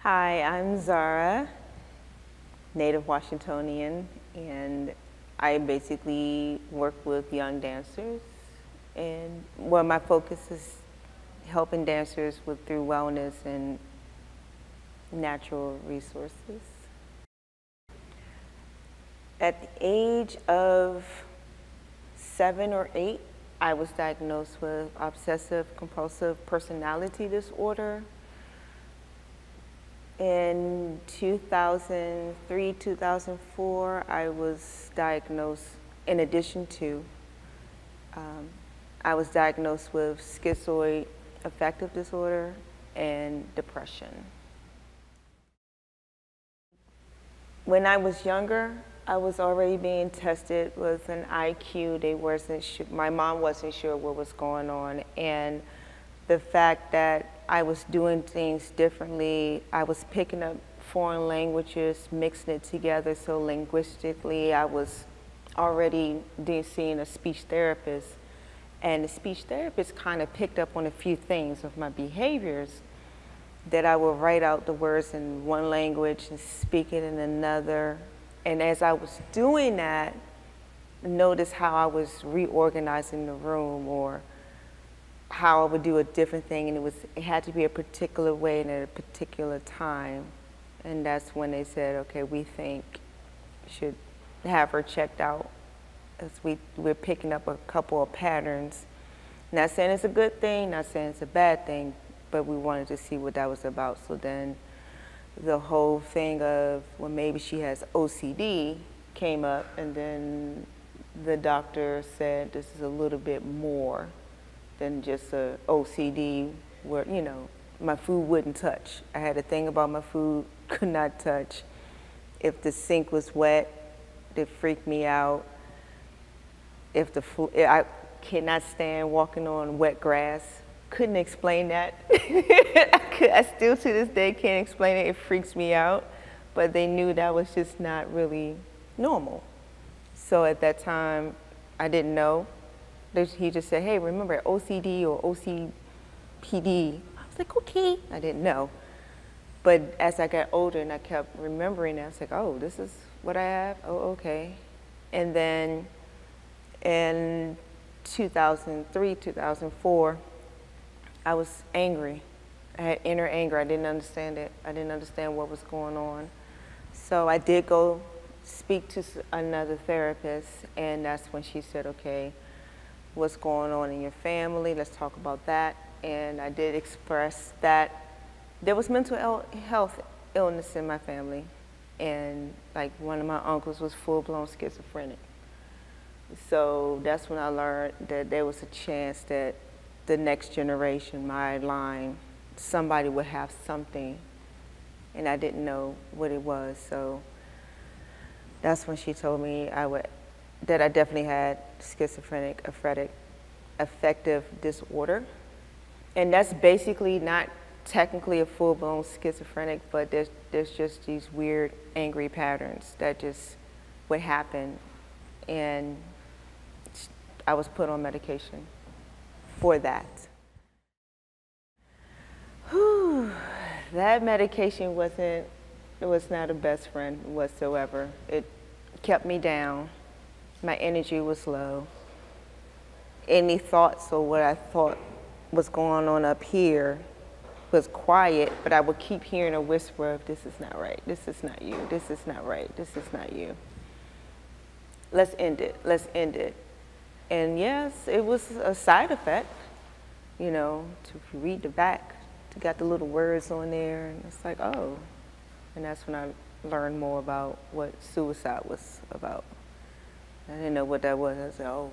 Hi, I'm Zahra, native Washingtonian, and I basically work with young dancers. And well, my focus is helping dancers through wellness and natural resources. At the age of 7 or 8, I was diagnosed with obsessive compulsive personality disorder. In 2003, 2004, I was diagnosed, in addition to, I was diagnosed with schizoid affective disorder and depression. When I was younger, I was already being tested with an IQ. My mom wasn't sure what was going on, and the fact that I was doing things differently, I was picking up foreign languages, mixing it together, so linguistically I was already seeing a speech therapist, and the speech therapist kind of picked up on a few things of my behaviors, that I would write out the words in one language and speak it in another. And as I was doing that, notice how I was reorganizing the room, or how I would do a different thing, and it had to be a particular way and at a particular time. And that's when they said, okay, we think we should have her checked out, as we're picking up a couple of patterns. Not saying it's a good thing, not saying it's a bad thing, but we wanted to see what that was about. So then the whole thing of, well, maybe she has OCD came up, and then the doctor said this is a little bit more than just a OCD where, you know, my food wouldn't touch. I had a thing about my food, could not touch. If the sink was wet, it freaked me out. I cannot stand walking on wet grass. Couldn't explain that. I still to this day can't explain it. It freaks me out. But they knew that was just not really normal. So at that time, I didn't know. He just said, hey, remember OCD or OCPD? I was like, okay. I didn't know. But as I got older and I kept remembering it, I was like, oh, this is what I have? Oh, okay. And then in 2003, 2004, I was angry. I had inner anger. I didn't understand it. I didn't understand what was going on. So I did go speak to another therapist, and that's when she said, okay, what's going on in your family? Let's talk about that. And I did express that there was mental health illness in my family. And like one of my uncles was full-blown schizophrenic. So that's when I learned that there was a chance that the next generation, my line, somebody would have something, and I didn't know what it was. So that's when she told me that I definitely had schizophrenic affective disorder. And that's basically not technically a full-blown schizophrenic, but there's just these weird, angry patterns that just would happen. And I was put on medication for that. Whew, that medication was not a best friend whatsoever. It kept me down. My energy was low. Any thoughts or what I thought was going on up here was quiet, but I would keep hearing a whisper of, this is not right, this is not you, this is not right, this is not you. Let's end it, let's end it. And yes, it was a side effect, you know, to read the back, to got the little words on there, and it's like, oh. And that's when I learned more about what suicide was about. I didn't know what that was. I said, oh,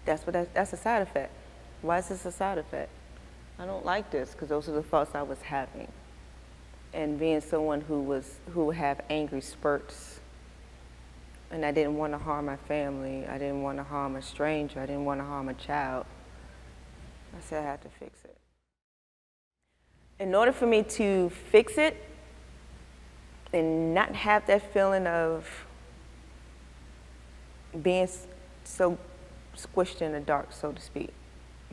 that's a side effect. Why is this a side effect? I don't like this, because those are the thoughts I was having. and being someone who would have angry spurts. And I didn't want to harm my family. I didn't want to harm a stranger. I didn't want to harm a child. I said I had to fix it. In order for me to fix it and not have that feeling of being so squished in the dark, so to speak,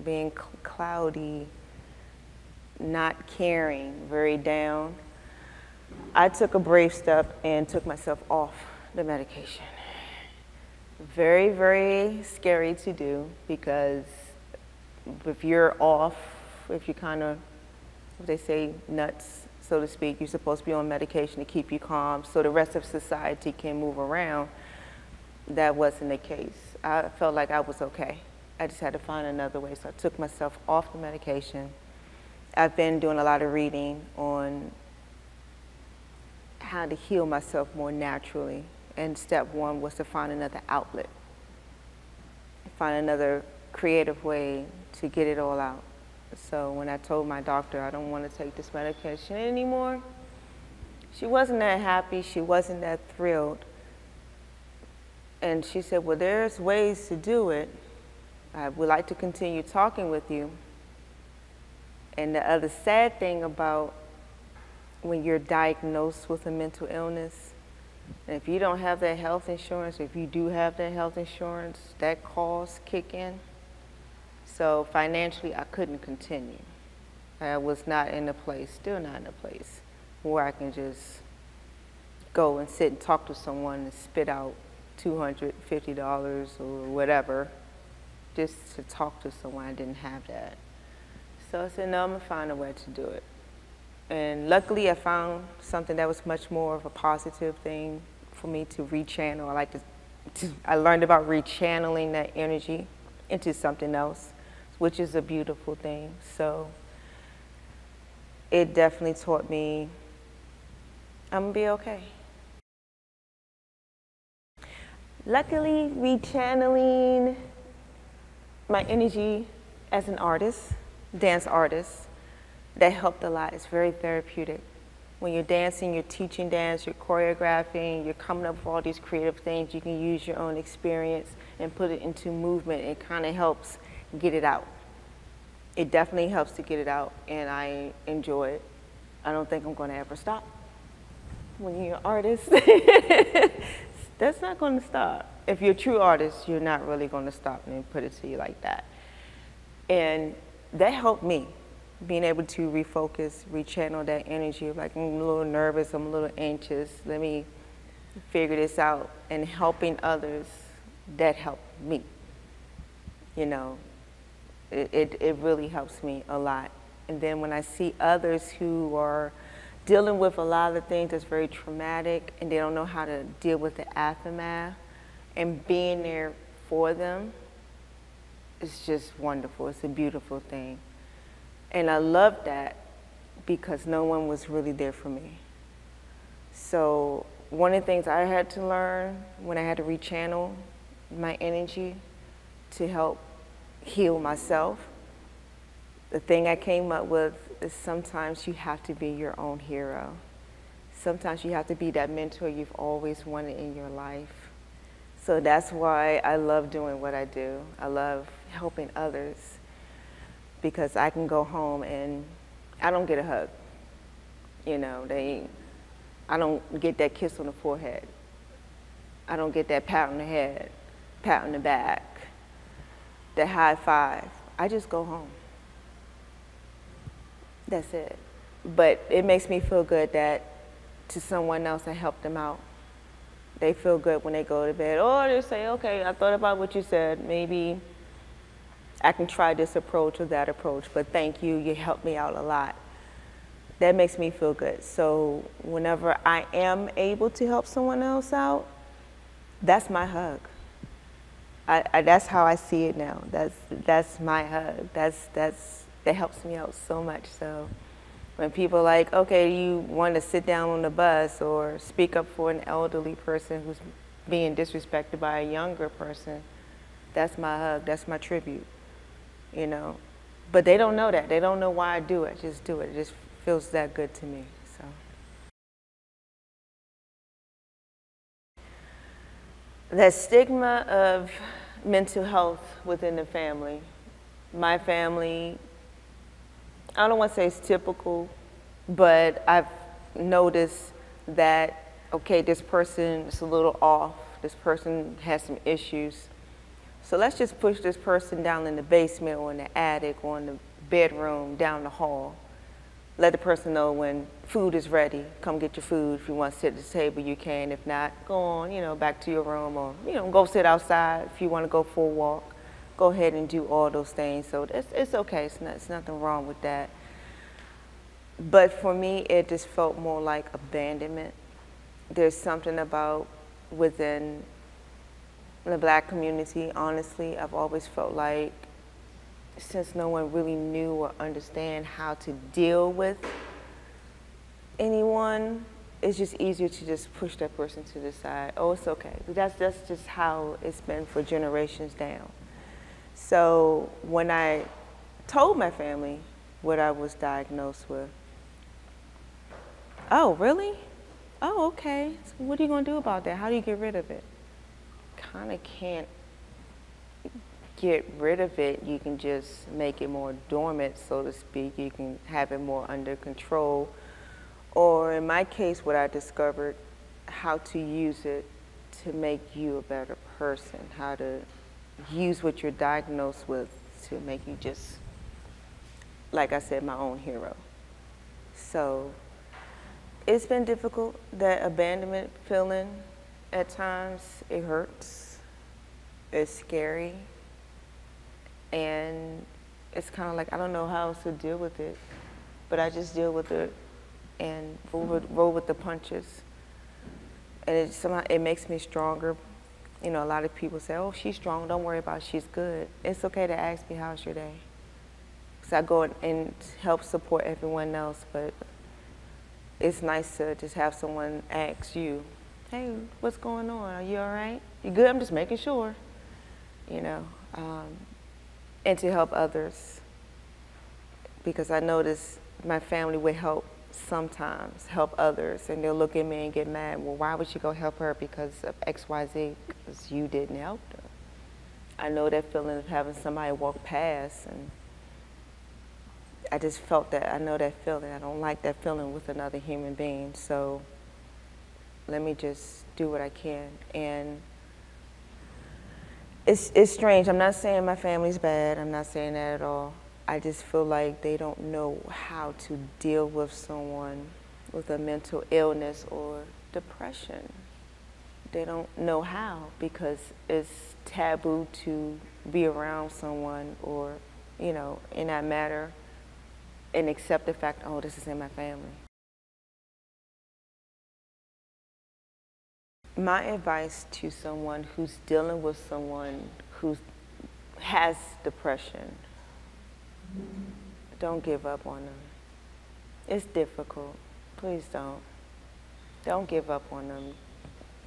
being cloudy, not caring, very down, I took a brave step and took myself off the medication. Very, very scary to do, because if you're off, if you kind of, what they say, nuts, so to speak, you're supposed to be on medication to keep you calm so the rest of society can move around. That wasn't the case. I felt like I was okay. I just had to find another way, so I took myself off the medication. I've been doing a lot of reading on how to heal myself more naturally. And step one was to find another outlet, find another creative way to get it all out. So when I told my doctor I don't want to take this medication anymore, she wasn't that happy, she wasn't that thrilled. And she said, well, there's ways to do it. I would like to continue talking with you. And the other sad thing about when you're diagnosed with a mental illness, and if you don't have that health insurance, if you do have that health insurance, that costs kick in. So financially, I couldn't continue. I was not in a place, still not in a place, where I can just go and sit and talk to someone and spit out $250 or whatever, just to talk to someone. I didn't have that. So I said, no, I'm gonna find a way to do it. And luckily, I found something that was much more of a positive thing for me to rechannel. I learned about rechanneling that energy into something else, which is a beautiful thing. So it definitely taught me I'm gonna be okay. Luckily, rechanneling my energy as an artist, dance artist, that helped a lot. It's very therapeutic. When you're dancing, you're teaching dance, you're choreographing, you're coming up with all these creative things. You can use your own experience and put it into movement. It kind of helps get it out. It definitely helps to get it out, and I enjoy it. I don't think I'm going to ever stop. When you're an artist, that's not going to stop. If you're a true artist, you're not really going to stop and put it to you like that. And that helped me. Being able to refocus, rechannel that energy of like, I'm a little nervous, I'm a little anxious, let me figure this out, and helping others, that helped me. You know, it really helps me a lot. And then when I see others who are dealing with a lot of the things that's very traumatic and they don't know how to deal with the aftermath, and being there for them, it's just wonderful. It's a beautiful thing. And I love that because no one was really there for me. So one of the things I had to learn when I had to rechannel my energy to help heal myself, the thing I came up with is sometimes you have to be your own hero. Sometimes you have to be that mentor you've always wanted in your life. So that's why I love doing what I do. I love helping others, because I can go home and I don't get a hug. You know, I don't get that kiss on the forehead. I don't get that pat on the head, pat on the back, that high five. I just go home. That's it. But it makes me feel good that to someone else I helped them out. They feel good when they go to bed. Or they say, okay, I thought about what you said. Maybe I can try this approach or that approach, but thank you, you helped me out a lot. That makes me feel good. So whenever I am able to help someone else out, that's my hug. That's how I see it now. That's my hug. That helps me out so much. So when people are like, okay, you want to sit down on the bus or speak up for an elderly person who's being disrespected by a younger person, that's my hug, that's my tribute, you know. But they don't know that. They don't know why I do it. I just do it. It just feels that good to me. So. The stigma of mental health within the family. My family, I don't want to say it's typical, but I've noticed that, okay, this person is a little off, this person has some issues, so let's just push this person down in the basement or in the attic or in the bedroom, down the hall. Let the person know when food is ready, come get your food. If you want to sit at the table, you can. If not, go on, you know, back to your room, or, you know, go sit outside. If you want to go for a walk, go ahead and do all those things. So it's okay, it's nothing wrong with that. But for me, it just felt more like abandonment. There's something about within the Black community, honestly, I've always felt like, since no one really knew or understand how to deal with anyone, it's just easier to just push that person to the side. Oh, it's okay. That's just how it's been for generations down. So when I told my family what I was diagnosed with, oh, really? Oh, okay. So what are you going to do about that? How do you get rid of it? Kind of can't get rid of it. You can just make it more dormant, so to speak. You can have it more under control. Or in my case, what I discovered, how to use it to make you a better person, how to use what you're diagnosed with to make you just, like I said, my own hero. So it's been difficult, that abandonment feeling. At times, it hurts, it's scary, and it's kind of like, I don't know how else to deal with it, but I just deal with it and roll with the punches. And somehow it makes me stronger. You know, a lot of people say, oh, she's strong, don't worry about it, she's good. It's okay to ask me, how's your day? Because I go and help support everyone else, but it's nice to just have someone ask you, hey, what's going on? Are you all right? You good? I'm just making sure, you know. And to help others, because I notice my family would sometimes help others, and they'll look at me and get mad. Well, why would you go help her? Because of X, Y, Z, because you didn't help her. I know that feeling of having somebody walk past, and I just felt that. I know that feeling. I don't like that feeling with another human being. So let me just do what I can. And it's strange. I'm not saying my family's bad. I'm not saying that at all. I just feel like they don't know how to deal with someone with a mental illness or depression. They don't know how, because it's taboo to be around someone, or, you know, in that matter, and accept the fact, oh, this is in my family. My advice to someone who's dealing with someone who has depression, don't give up on them. It's difficult. Please don't. Don't give up on them.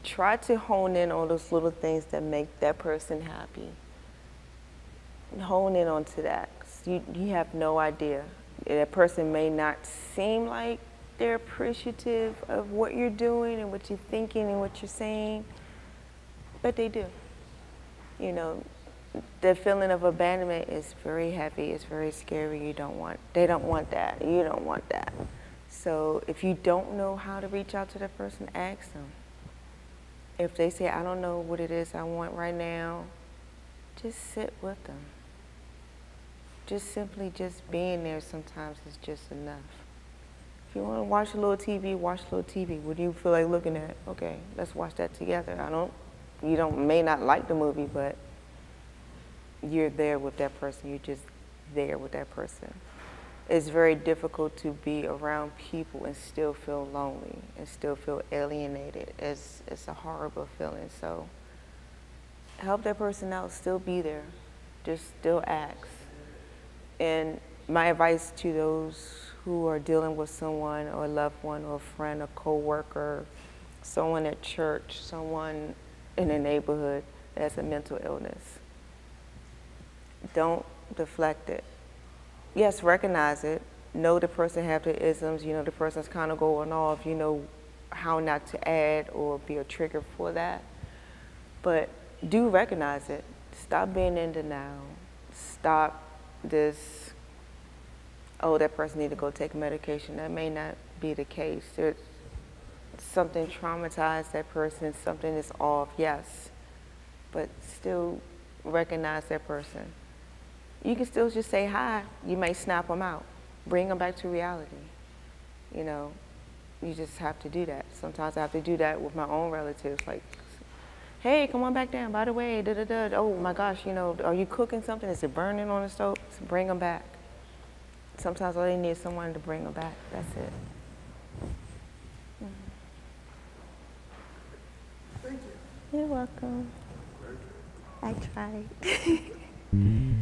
Try to hone in on those little things that make that person happy. Hone in onto that. You have no idea. That person may not seem like they're appreciative of what you're doing and what you're thinking and what you're saying, but they do. You know, the feeling of abandonment is very heavy, it's very scary. They don't want that, you don't want that. So if you don't know how to reach out to that person, ask them. If they say, I don't know what it is I want right now, just sit with them. Just simply just being there sometimes is just enough. If you want to watch a little TV, watch a little TV. What do you feel like looking at? Okay, let's watch that together. You may not like the movie, but you're there with that person. You're just there with that person. It's very difficult to be around people and still feel lonely and still feel alienated. It's a horrible feeling. So help that person out. Still be there. Just still ask. And my advice to those who are dealing with someone or a loved one or a friend, a co-worker, someone at church, someone in the neighborhood that has a mental illness, don't deflect it. Yes, recognize it. Know the person have the isms. You know the person's kind of going off. You know how not to add or be a trigger for that. But do recognize it. Stop being in denial. Stop this, oh, that person need to go take medication. That may not be the case. There's something traumatized that person, something is off, yes. But still recognize that person. You can still just say hi. You may snap them out. Bring them back to reality. You know, you just have to do that. Sometimes I have to do that with my own relatives. Like, hey, come on back down. By the way, da-da-da. Oh my gosh, you know, are you cooking something? Is it burning on the stove? So bring them back. Sometimes all they need is someone to bring them back. That's it. Thank you. You're welcome. I tried.